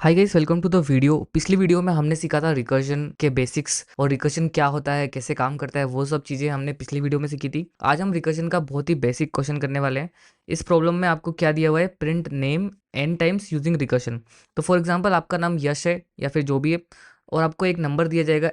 Hi guys, welcome to the video. पिछली video में हमने सीखा था रिकर्जन के बेसिक्स और रिकर्जन क्या होता है, कैसे काम करता है, वो सब चीज़ें हमने पिछली वीडियो में सीखी थी। आज हम रिकर्जन का बहुत ही बेसिक क्वेश्चन करने वाले हैं। इस प्रॉब्लम में आपको क्या दिया हुआ है, print name n times using recursion. तो फॉर एग्जांपल आपका नाम यश है या फिर जो भी है, और आपको एक नंबर दिया जाएगा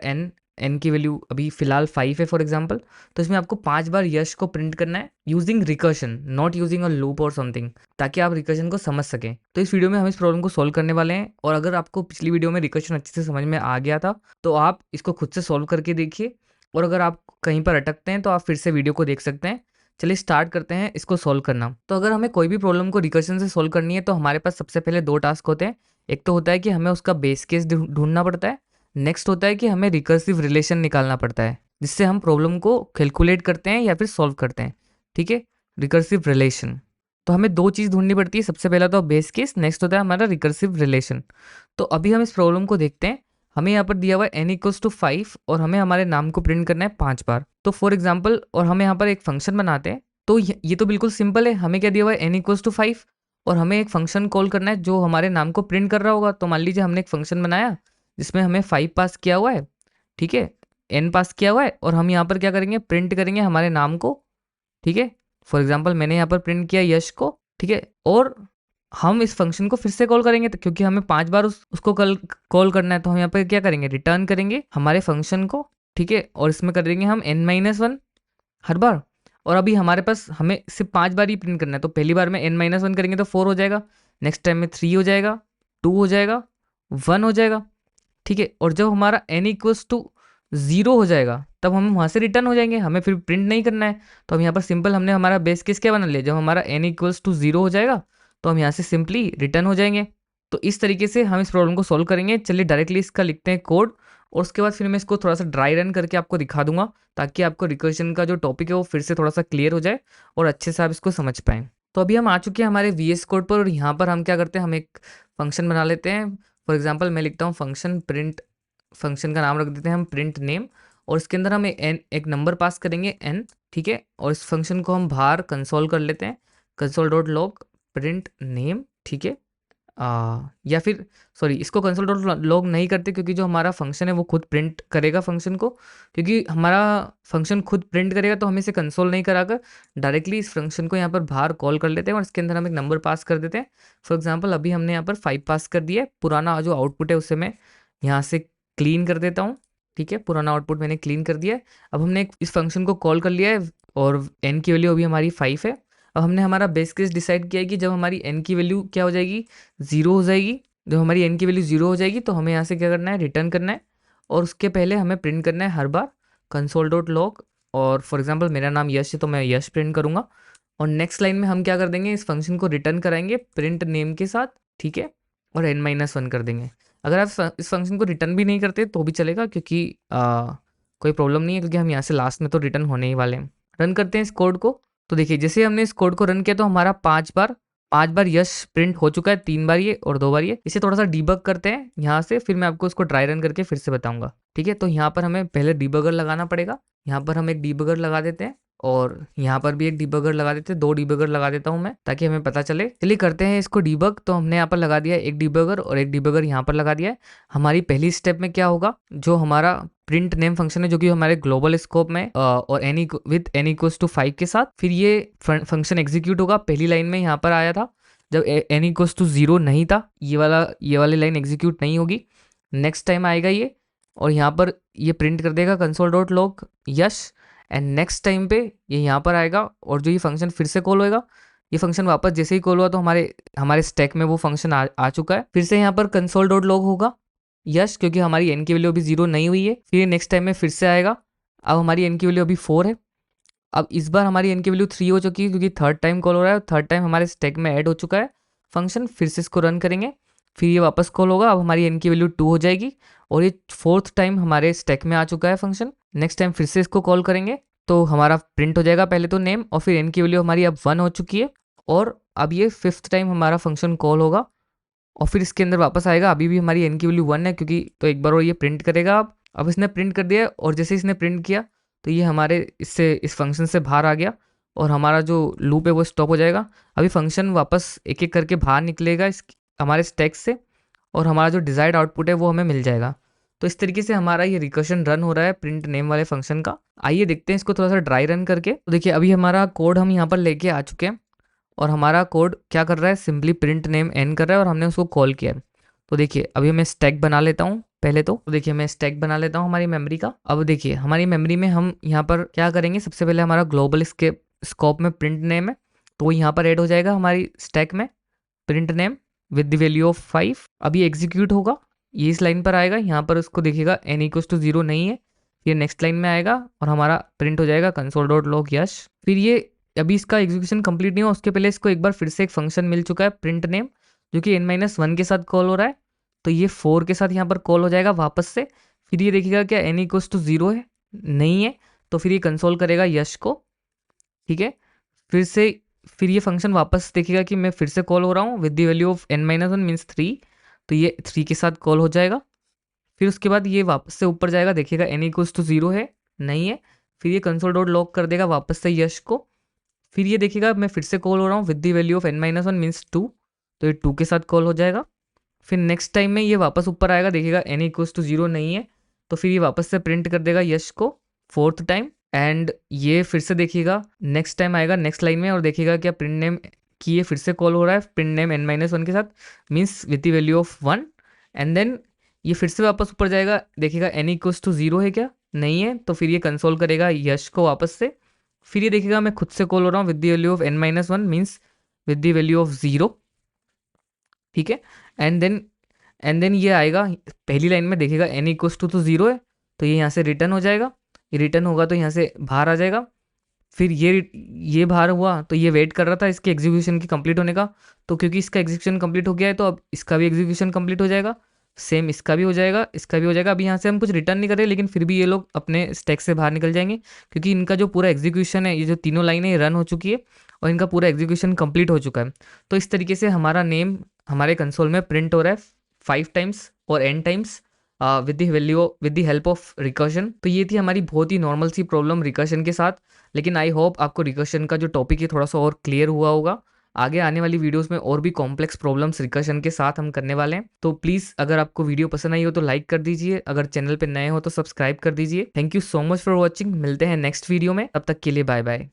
n की वैल्यू अभी फिलहाल 5 है फॉर एग्जांपल। तो इसमें आपको 5 बार यश को प्रिंट करना है using recursion, not using a loop और समथिंग, ताकि आप रिकर्जन को समझ सकें। तो इस वीडियो में हम इस प्रॉब्लम को सॉल्व करने वाले हैं, और अगर आपको पिछली वीडियो में रिकर्जन अच्छे से समझ में आ गया था तो आप इसको खुद से सॉल्व करके देखिए, और अगर आप कहीं पर अटकते हैं तो आप फिर से वीडियो को देख सकते हैं। चलिए स्टार्ट करते हैं इसको सॉल्व करना। तो अगर हमें कोई भी प्रॉब्लम को रिकर्जन से सॉल्व करनी है तो हमारे पास सबसे पहले दो टास्क होते हैं। एक तो होता है कि हमें उसका बेस केस ढूंढना पड़ता है। नेक्स्ट होता है कि हमें रिकर्सिव रिलेशन निकालना पड़ता है, जिससे हम प्रॉब्लम को कैलकुलेट करते हैं या फिर सॉल्व करते हैं। ठीक है, रिकर्सिव रिलेशन। तो हमें दो चीज़ ढूंढनी पड़ती है, सबसे पहला तो बेस केस, नेक्स्ट होता है हमारा रिकर्सिव रिलेशन। तो अभी हम इस प्रॉब्लम को देखते हैं। हमें यहाँ पर दिया हुआ है n=5 और हमें हमारे नाम को प्रिंट करना है 5 बार। तो फॉर एग्जाम्पल, और हमें यहाँ पर एक फंक्शन बनाते हैं। तो ये तो बिल्कुल सिंपल है। हमें क्या दिया हुआ है, n=5, और हमें एक फंक्शन कॉल करना है जो हमारे नाम को प्रिंट कर रहा होगा। तो मान लीजिए हमने एक फंक्शन बनाया जिसमें हमें 5 पास किया हुआ है, ठीक है, n पास किया हुआ है, और हम यहाँ पर क्या करेंगे, प्रिंट करेंगे हमारे नाम को। ठीक है, फॉर एग्जाम्पल मैंने यहाँ पर प्रिंट किया यश को, ठीक है, और हम इस फंक्शन को फिर से कॉल करेंगे, तो क्योंकि हमें 5 बार उसको कॉल करना है, तो हम यहाँ पर क्या करेंगे, रिटर्न करेंगे हमारे फंक्शन को। ठीक है, और इसमें कर देंगे हम n-1 हर बार। और अभी हमारे पास हमें सिर्फ 5 बार ही प्रिंट करना है, तो पहली बार में n-1 करेंगे तो 4 हो जाएगा, नेक्स्ट टाइम में 3 हो जाएगा, 2 हो जाएगा, 1 हो जाएगा। ठीक है, और जब हमारा n=0 हो जाएगा तब हम वहाँ से रिटर्न हो जाएंगे, हमें फिर प्रिंट नहीं करना है। तो हम यहाँ पर सिंपल हमने हमारा बेस केस क्या बना लिया, जब हमारा n=0 हो जाएगा तो हम यहाँ से सिंपली रिटर्न हो जाएंगे। तो इस तरीके से हम इस प्रॉब्लम को सॉल्व करेंगे। चलिए डायरेक्टली इसका लिखते हैं कोड, और उसके बाद फिर मैं इसको थोड़ा सा ड्राई रन करके आपको दिखा दूंगा, ताकि आपको रिकर्जन का जो टॉपिक है वो फिर से थोड़ा सा क्लियर हो जाए और अच्छे से आप इसको समझ पाएँ। तो अभी हम आ चुके हैं हमारे VS कोड पर, और यहाँ पर हम क्या करते हैं, हम एक फंक्शन बना लेते हैं। फॉर एग्जाम्पल मैं लिखता हूँ फंक्शन प्रिंट, फंक्शन का नाम रख देते हैं हम प्रिंट नेम, और इसके अंदर हम एक नंबर पास करेंगे n। ठीक है, और इस फंक्शन को हम बाहर कंसोल कर लेते हैं, console.log प्रिंट नेम। ठीक है, या फिर सॉरी, इसको console.log नहीं करते क्योंकि जो हमारा फंक्शन है वो खुद प्रिंट करेगा फंक्शन को। क्योंकि हमारा फंक्शन खुद प्रिंट करेगा तो हम इसे कंसोल नहीं कराकर डायरेक्टली इस फंक्शन को यहाँ पर बाहर कॉल कर लेते हैं, और इसके अंदर हम एक नंबर पास कर देते हैं। फॉर एग्जाम्पल अभी हमने यहाँ पर 5 पास कर दिया है। पुराना जो आउटपुट है उसे मैं यहाँ से क्लीन कर देता हूँ। ठीक है, पुराना आउटपुट मैंने क्लीन कर दिया है। अब हमने इस फंक्शन को कॉल कर लिया है, और n की वैल्यू अभी हमारी 5 है। अब हमने हमारा बेस केस डिसाइड किया है कि जब हमारी n की वैल्यू क्या हो जाएगी, 0 हो जाएगी। जब हमारी n की वैल्यू 0 हो जाएगी तो हमें यहाँ से क्या करना है, रिटर्न करना है, और उसके पहले हमें प्रिंट करना है हर बार console.log। और फॉर एग्जाम्पल मेरा नाम यश है तो मैं यश प्रिंट करूँगा, और नेक्स्ट लाइन में हम क्या कर देंगे, इस फंक्शन को रिटर्न कराएंगे प्रिंट नेम के साथ। ठीक है, और n-1 कर देंगे। अगर आप इस फंक्शन को रिटर्न भी नहीं करते तो भी चलेगा, क्योंकि कोई प्रॉब्लम नहीं है, क्योंकि हम यहाँ से लास्ट में तो रिटर्न होने ही वाले हैं। रन करते हैं इस कोड को। तो देखिए जैसे हमने इस कोड को रन किया तो हमारा 5 बार यश प्रिंट हो चुका है, 3 बार ये और 2 बार ये। इसे थोड़ा सा डिबग करते हैं यहाँ से, फिर मैं आपको इसको ड्राई रन करके फिर से बताऊंगा। ठीक है, तो यहाँ पर हमें पहले डिबगर लगाना पड़ेगा। यहाँ पर हम एक डिबगर लगा देते हैं, और यहाँ पर भी एक डिबगर लगा देते हैं। 2 डिबगर लगा देता हूँ मैं, ताकि हमें पता चले। चलिए करते हैं इसको डिबग। तो हमने यहाँ पर लगा दिया एक डिबगर, और एक डिबगर यहाँ पर लगा दिया है। हमारी पहली स्टेप में क्या होगा, जो हमारा प्रिंट नेम फंक्शन है जो कि हमारे ग्लोबल स्कोप में और विद n=5 के साथ, फिर ये फंक्शन एग्जीक्यूट होगा। पहली लाइन में यहाँ पर आया था जब n=0 नहीं था, ये वाली लाइन एग्जीक्यूट नहीं होगी। नेक्स्ट टाइम आएगा ये, और यहाँ पर ये प्रिंट कर देगा console.log Yash, and next time पे ये यहाँ पर आएगा, और जो ये फंक्शन फिर से कॉल होएगा। ये फंक्शन वापस जैसे ही कॉल हुआ तो हमारे स्टैक में वो फंक्शन आ चुका है। फिर से यहाँ पर console.log होगा यश, क्योंकि हमारी n की वैल्यू अभी 0 नहीं हुई है। फिर नेक्स्ट टाइम में फिर से आएगा। अब हमारी n की वैल्यू अभी 4 है। अब इस बार हमारी n की वैल्यू 3 हो चुकी है, क्योंकि थर्ड टाइम कॉल हो रहा है, थर्ड टाइम हमारे स्टैक में ऐड हो चुका है फंक्शन। फिर से इसको रन करेंगे, फिर ये वापस कॉल होगा। अब हमारी n की वैल्यू 2 हो जाएगी, और ये फोर्थ टाइम हमारे स्टैक में आ चुका है फंक्शन। नेक्स्ट टाइम फिर से इसको कॉल करेंगे तो हमारा प्रिंट हो जाएगा पहले तो नेम, और फिर n की वैल्यू हमारी अब 1 हो चुकी है। और अब ये फिफ्थ टाइम हमारा फंक्शन कॉल होगा, और फिर इसके अंदर वापस आएगा। अभी भी हमारी n की वैल्यू 1 है, क्योंकि तो एक बार और ये प्रिंट करेगा। अब इसने प्रिंट कर दिया है, और जैसे इसने प्रिंट किया तो ये हमारे इस फंक्शन से बाहर आ गया, और हमारा जो लूप है वो स्टॉप हो जाएगा। अभी फंक्शन वापस एक एक करके बाहर निकलेगा हमारे स्टैक से, और हमारा जो डिज़ायर्ड आउटपुट है वो हमें मिल जाएगा। तो इस तरीके से हमारा ये रिकर्शन रन हो रहा है प्रिंट नेम वाले फंक्शन का। आइए देखते हैं इसको थोड़ा सा ड्राई रन करके। तो देखिए अभी हमारा कोड हम यहाँ पर लेके आ चुके हैं और हमारा कोड क्या कर रहा है, सिंपली प्रिंट नेम एन कर रहा है और हमने उसको कॉल किया है। तो देखिए अभी मैं स्टैक बना लेता हूँ पहले तो देखिए मैं स्टैक बना लेता हूँ हमारी मेमोरी का। अब देखिए हमारी मेमोरी में हम यहाँ पर क्या करेंगे, सबसे पहले हमारा ग्लोबल स्कोप में प्रिंट नेम है तो वो यहाँ पर ऐड हो जाएगा हमारी स्टैक में, print name with the value of 5। अभी एग्जीक्यूट होगा, ये इस लाइन पर आएगा, यहाँ पर उसको देखिएगा n इक्वल्स टू 0 नहीं है, ये नेक्स्ट लाइन में आएगा और हमारा प्रिंट हो जाएगा कंसोल डॉट लॉग यश। फिर ये अभी इसका एग्जीक्यूशन कंप्लीट नहीं हुआ, उसके पहले इसको एक बार फिर से एक फंक्शन मिल चुका है प्रिंट नेम जो कि n-1 के साथ कॉल हो रहा है, तो ये 4 के साथ यहाँ पर कॉल हो जाएगा वापस से। फिर ये देखिएगा क्या n इक्वल्स टू 0 है, नहीं है, तो फिर ये कंसोल करेगा यश को, ठीक है। फिर ये फंक्शन वापस देखिएगा कि मैं फिर से कॉल हो रहा हूँ with the value of n-1 means 3, तो ये 3 के साथ कॉल हो जाएगा। फिर उसके बाद ये वापस से ऊपर जाएगा, देखिएगा n इक्वल्स टू 0 है, नहीं है, फिर ये कंसोल डॉट लॉग कर देगा वापस से यश को। फिर ये देखिएगा मैं फिर से कॉल हो रहा हूँ with the value of n-1 means 2, तो ये 2 के साथ कॉल हो जाएगा। फिर नेक्स्ट टाइम में ये वापस ऊपर आएगा, देखिएगा n इक्वल्स टू 0 नहीं है, तो फिर ये वापस से प्रिंट कर देगा यश को 4th टाइम। एंड ये फिर से देखिएगा नेक्स्ट टाइम आएगा नेक्स्ट लाइन में और देखिएगा क्या प्रिंट नेम की ये फिर से कॉल हो रहा है प्रिंट नेम n-1 के साथ means with the value of 1। And then ये फिर से वापस ऊपर जाएगा, देखिएगा n इक्वल्स टू 0 है क्या, नहीं है, तो फिर ये कंसोल करेगा यश को वापस से। फिर ये देखिएगा मैं खुद से कॉल हो रहा हूँ with the value of n-1 means with the value of 0, ठीक है। एंड देन ये आएगा पहली लाइन में, देखिएगा n इक्वल्स टू 0 है, तो ये यहाँ से रिटर्न हो जाएगा, ये रिटर्न होगा तो यहाँ से बाहर आ जाएगा। फिर ये बाहर हुआ तो ये वेट कर रहा था इसके एग्जीक्यूशन की कंप्लीट होने का, तो क्योंकि इसका एग्जीक्यूशन कंप्लीट हो गया है तो अब इसका भी एग्जीक्यूशन कंप्लीट हो जाएगा, सेम इसका भी हो जाएगा, इसका भी हो जाएगा। अभी यहाँ से हम कुछ रिटर्न नहीं कर रहे लेकिन फिर भी ये लोग अपने स्टैक से बाहर निकल जाएंगे क्योंकि इनका जो पूरा एग्जीक्यूशन है, ये जो तीनों लाइनें रन हो चुकी है और इनका पूरा एग्जीक्यूशन कंप्लीट हो चुका है। तो इस तरीके से हमारा नेम हमारे कंसोल में प्रिंट हो रहा है 5 टाइम्स और n times with the help of recursion. तो ये थी हमारी बहुत ही नॉर्मल सी प्रॉब्लम रिकर्शन के साथ, लेकिन आई होप आपको रिकर्शन का जो टॉपिक है थोड़ा सा और क्लियर हुआ होगा। आगे आने वाली वीडियोस में और भी कॉम्प्लेक्स प्रॉब्लम्स रिकर्शन के साथ हम करने वाले हैं। तो प्लीज़ अगर आपको वीडियो पसंद आई हो तो लाइक कर दीजिए, अगर चैनल पे नए हो तो सब्सक्राइब कर दीजिए। Thank you so much for watching, मिलते हैं नेक्स्ट वीडियो में, तब तक के लिए बाय बाय।